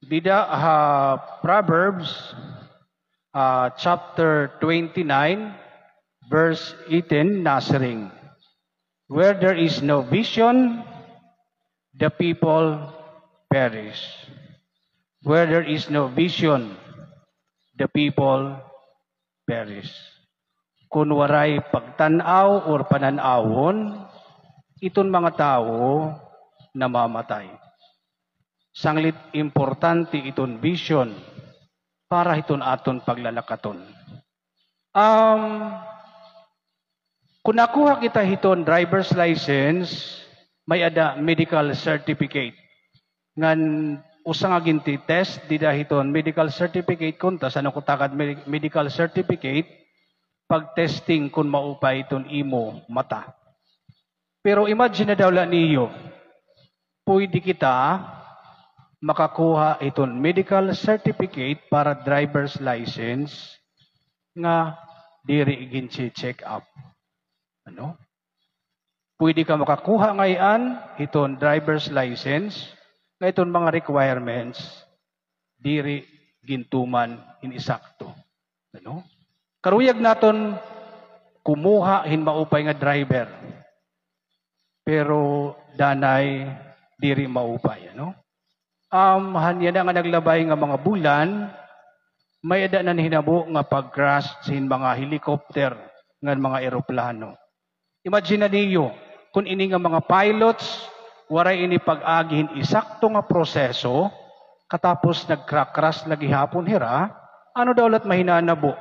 Dida Proverbs chapter 29 verse 18 nasring. Where there is no vision, the people perish. Where there is no vision, the people perish. Kung waray pagtanaw or pananawon, iton mga tao namamatay. Sanglit importante iton vision para iton aton paglalakaton. Kung nakuha kita hiton driver's license, may ada medical certificate. Ngan usang aginti test, dida hiton medical certificate kunta sa nakutakad medical certificate, pag-testing kung maupay iton imo mata. Pero imagine na daw lang niyo, pwede kita makakuha iton medical certificate para driver's license nga diri ginsi check up. Ano? Pwede ka makakuha ngayon iton driver's license nga iton mga requirements diri gintuman inisakto. Ano? Karuyag naton kumuha hin maupay nga driver. Pero danay diri maupay, ano? Hanya na nga naglabay nga mga bulan, may ada na hinabo nga pag-crash sin mga helicopter nga mga eroplano. Imagine na niyo, kung ini nga mga pilots, waray ini pag-agihin isakto nga proseso, katapos nag-crash lagi hapon hira, ano daw lat mahinanabo?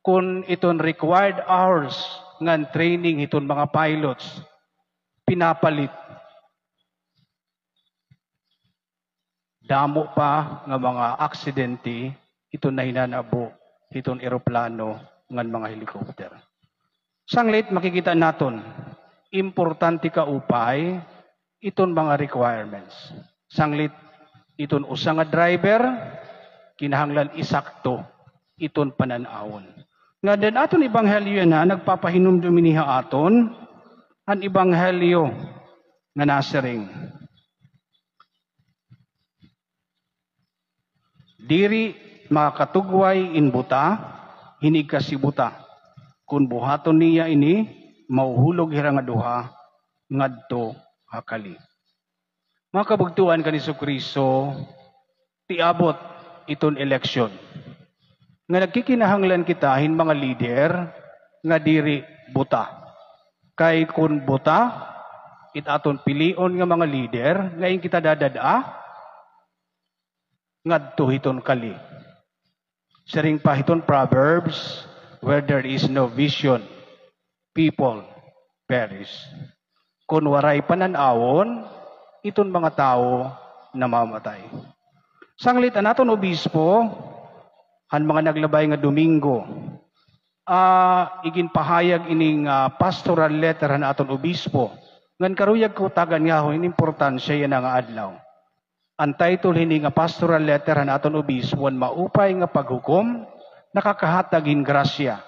Kung iton required hours nga training iton mga pilots, pinapalit. Damo pa nga mga aksidente, ito na hinanabo, itong eroplano, ngan mga helicopter. Sanglit, makikita naton, importante ka upay, itong mga requirements. Sanglit, itong usang nga driver, kinahanglan isakto, itong pananawon. Nga din aton ibanghelyo na, nagpapahinumduminiha aton, ang ibanghelyo nga nasering. Diri makatugway in buta, hinig ka si buta. Kung buhaton niya ini, mauhulog hira nga duha, ngadto hakali. Mga kabugtuan ka ni Kristo, tiabot iton eleksyon. Nga nagkikinahanglan kita hin mga leader, nga diri buta. Kay kun buta, itaton pilion nga mga leader, ngayon kita dadada, ngadto hiton kali. Saring pa hiton Proverbs, where there is no vision, people perish. Kung waray pananawon, iton mga tao namamatay. Sanglit naton obispo, han mga naglabay nga Domingo, igin pahayag ining pastoral letter han aton obispo. Ngan karuyag ko tagan nga ho, importansya yan nga adlaw. Ang title hindi nga pastoral letter han aton obispo, maupay nga paghukom, nakakahatagin grasya.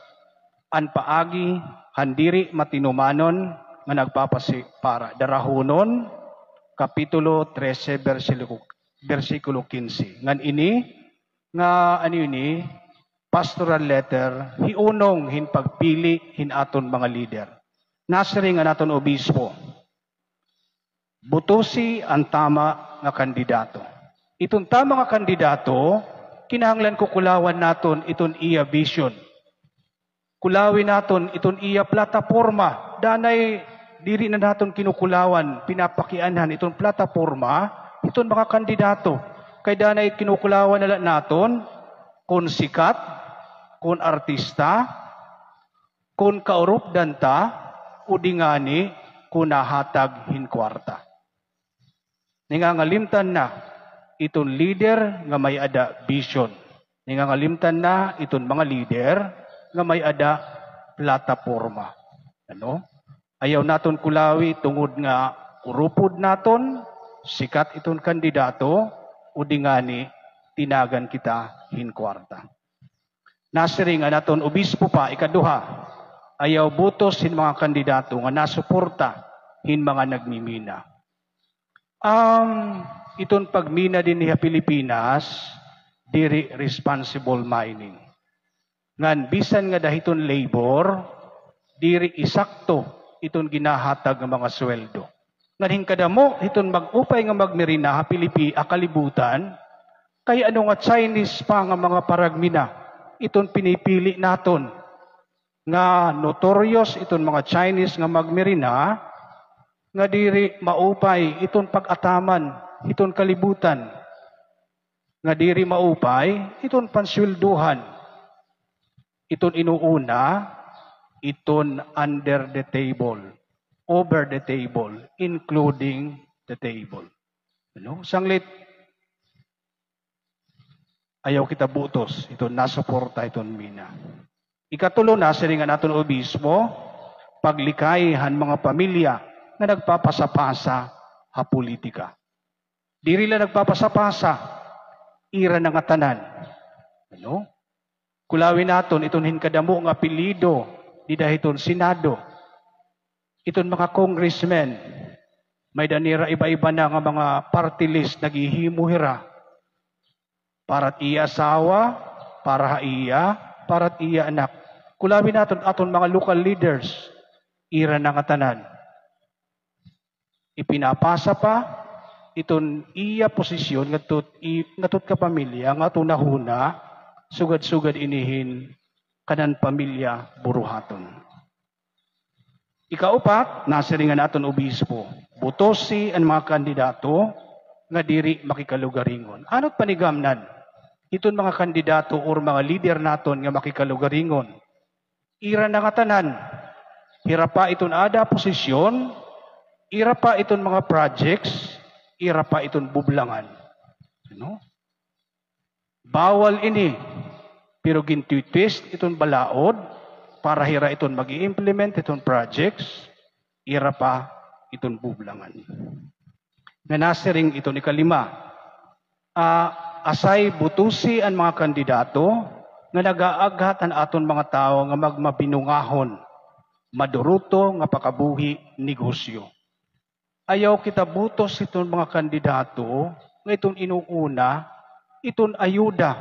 Ang paagi, handiri matinumanon, nga nagpapasi para darahunon, kapitulo 13, versikulo 15. Ngan ini, nga ano ini, pastoral letter, hiunong hin pagpili hin aton mga leader. Nasring ang aton obispo, butusi ang tama nga kandidato. Itong tama nga kandidato, kinahanglan ko kulawan naton iton iya vision. Kulawin naton iton iya plataforma. Danay diri na naton kinukulawan, pinapakianhan iton plataforma, iton mga kandidato. Kay danay kinukulawan na naton, kung sikat, kung artista, kung kaurup danta, udingani, kung nahatag hinkwarta. Ningangalimtan na iton leader nga may ada vision. Ningangalimtan na iton mga leader nga may ada plataforma. Ano? Ayaw naton kulawi tungod nga urupod naton, sikat iton kandidato, udingani tinagan kita hinkwarta. Nasiring naton obispo pa ikaduha, ayaw butos hin mga kandidato nga nasuporta hin mga nagmimina. iton pagmina din niya Pilipinas, diri responsible mining. Ngan bisan nga dahiton labor, diri isakto iton ginahatag ng mga sweldo. Ngan hingkadamo iton mag-upay nga magmerina kalibutan, kay ano nga Chinese pa nga mga paragmina, iton pinipili naton nga notorious iton mga Chinese nga magmerina, nga diri maupay iton pag-ataman, iton kalibutan, nga diri maupay iton panswelduhan, iton inuuna, iton under the table, over the table, including the table. Ano? Sanglit, ayaw kita butos, iton nasuporta iton mina. Ikatulo na, siringan naton obispo, paglikayhan mga pamilya na nagpapasapasa ha politika. Diri lang nagpapasapasa, ira ng tanan. Ano? Kulawin naton iton hinkadamo nga apelyido di dahiton Senado. Iton mga congressmen, may danira iba-iba na nga mga party list naghihimuhira. Para't iya asawa, para iya, para't iya anak. Kulawin naton aton mga local leaders, ira ng tanan. Ipinapasa pa iton iya posisyon ngatut ka pamilya nga tunahuna sugad-sugad inihin kanan pamilya buruhaton. Ikaupat, nasiringan naton obispo, butosi ang mga kandidato nga diri makikalugaringon. Ano't panigamnan? Iton mga kandidato or mga leader naton nga makikalugaringon. Ira na nga tanan. Hira pa iton ada posisyon, ira pa iton mga projects, ira pa iton bublangan. Ano? Bawal ini, pero gintwitwist iton balaod, para hira iton mag-i-implement iton projects, ira pa iton bublangan. Nga nasiring iton ikalima, asay butusi ang mga kandidato nga nagaaghat ang aton mga tao nga magmabinungahon, maduruto nga pakabuhi negosyo. Ayaw kita butos iton mga kandidato nga iton inuuna, iton ayuda.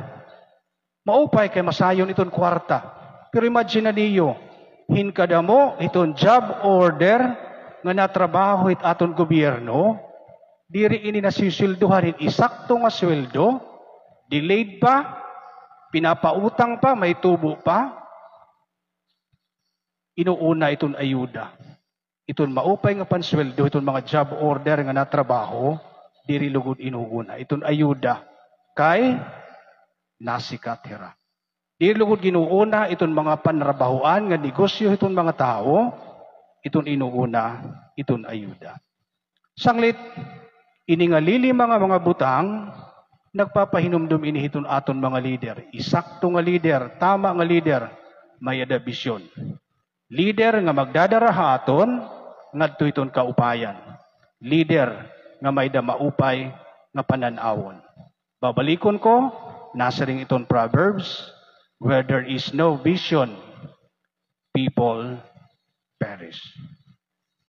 Maupay kay masayon iton kwarta. Pero imagine niyo, hinkadamo iton job order nga natrabaho it aton gobyerno, diri ini nasisilduhan isakto nga sweldo, delayed pa, pinapautang pa, may tubo pa. Inuuna iton ayuda. Iton maupay nga pansweldo, iton mga job order nga natrabaho, diri lugod inuuna. Iton ayuda kay nasikat hira. Diri lugod ginuuna iton mga panrabahoan nga negosyo iton mga tao, iton inuuna, iton ayuda. Sanglit, ini nga lilima nga mga butang, nagpapahinumdum ini iton aton mga leader. Isakto nga leader, tama nga leader, may adabisyon. Leader nga magdadaraha aton, ngadto iton kaupayan. Leader nga may damaupay nga pananawon. Babalikon ko, nasaring iton Proverbs, where there is no vision, people perish.